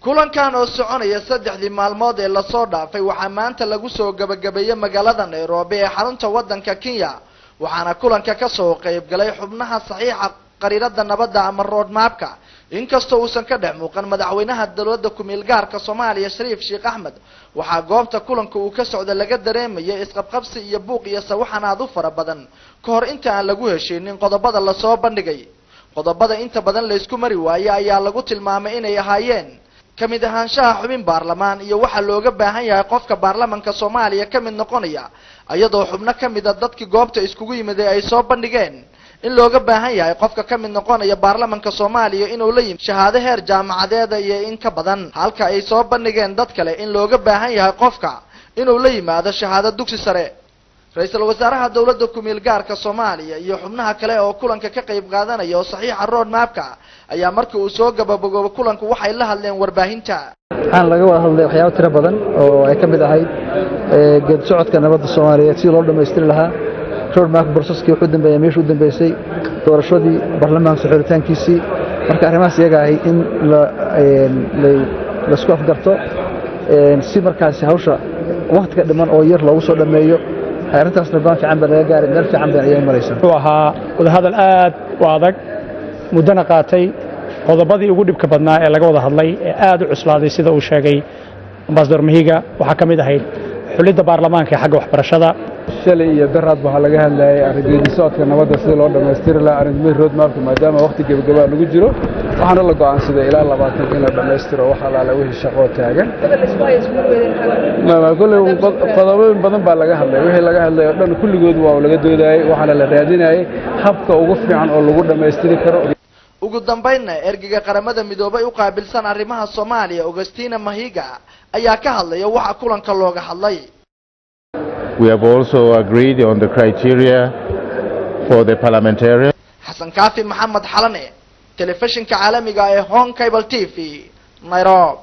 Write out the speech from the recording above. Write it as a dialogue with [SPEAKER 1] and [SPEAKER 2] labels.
[SPEAKER 1] kulankan oo soconaya 3 maalmood ee la soo dhaafay waxa maanta lagu soo gabagabeeyay magaalada Nairobi ee xarunta wadanka Kenya waxaana kulanka ka soo qayb galay xubnaha saxiixa qariirada nabadda ama road mapka inkastoo uusan ka dhex muuqan madaxweynaha dawladda ku meel gaarka Soomaaliya Shariif Sheekh Axmed waxa goobta kulanka uu ka socdo laga dareemayay isqabqabsi iyo buuq iyo sawaxanaad u fara badan ka hor inta aan lagu heshiinin qodobada la soo bandhigay qodobada inta badan la isku mari waayay ayaa lagu tilmaamay inay ahaayeen kamid ahaanshaha xubin baarlamaan iyo waxa looga baahan yahay qofka baarlamaanka Soomaaliya kamid noqonaya ayadoo xubno kamid ah dadkii goobta iskugu yimid ay soo bandhigeen in looga baahan yahay qofka kamid noqonaya baarlamaanka Soomaaliya inuu la yimaado shahaado heer jaamacadeed iyo in ka badan halka ay soo bandhigeen dad kale in looga baahan yahay qofka inuu la yimaado shahaado dugsi sare ra'iisul wasaaraha dawladda ku meel gaarka Soomaaliya iyo xubnaha kale oo kulanka ka qayb qaadanaya oo saxiixa road mapka ayaa markii uu soo gabagabay kulanku waxay la hadleen warbaahinta
[SPEAKER 2] waxaan laga wada hadlay waxyaabo tiro badan oo ay kamid ahayd geed socodka nabadda Soomaaliya si loo dhameystiri lahaa road map processkii wuxuu dambeeyay meeshii uu dambeysay doorashadii baarlamaanka xiritaankiisii marka arrimahaas iyaga ahay in la isku afgarto si markaas hawsha waqtiga dhiman oo yar loogu soo dhameeyo arrintaasna baan fiican baa laga gaaray meel fiican baa ayay maraysaa
[SPEAKER 3] wuxuu ahaa wada hadal aad u adag mudana qaatay qodobadii ugu dhibka badnaa ee laga wada hadlay ee aad u cuslaaday sida uu sheegay ambassador Mahiga waxa kamid ahayd xulida baarlamaanka ee xagga waxbarashada
[SPEAKER 4] shalay iyo daraad waxa laga hadlayay arrinta socodka nabadda sida loo dhameystiri lahaa arrinta road map maadaama waqti gabagaba lagu jiro waxaana la go'aansaday ilaa 20 in la dhameystiro waxa la wixii shaqo taagan ma kullu qodobooyin badan baa laga hadlay wixii laga hadlay oo dhan kulligood waa laga doodayay waxaana la raadinayay habka ugu fiican oo lagu dhameystiri karo
[SPEAKER 1] ugu dambeynna ergiga qaramada midoobay u qaabilsan arrimaha Soomaaliya Augustina Mahiga ayaa ka hadlaya waxa kulanka looga hadlay
[SPEAKER 5] We have also agreed on the criteria for the parliamentarians.
[SPEAKER 1] Hassan Kafi Mohammed Halane, telefishinka caalamiga ee Hong Cable TV, Nairobi.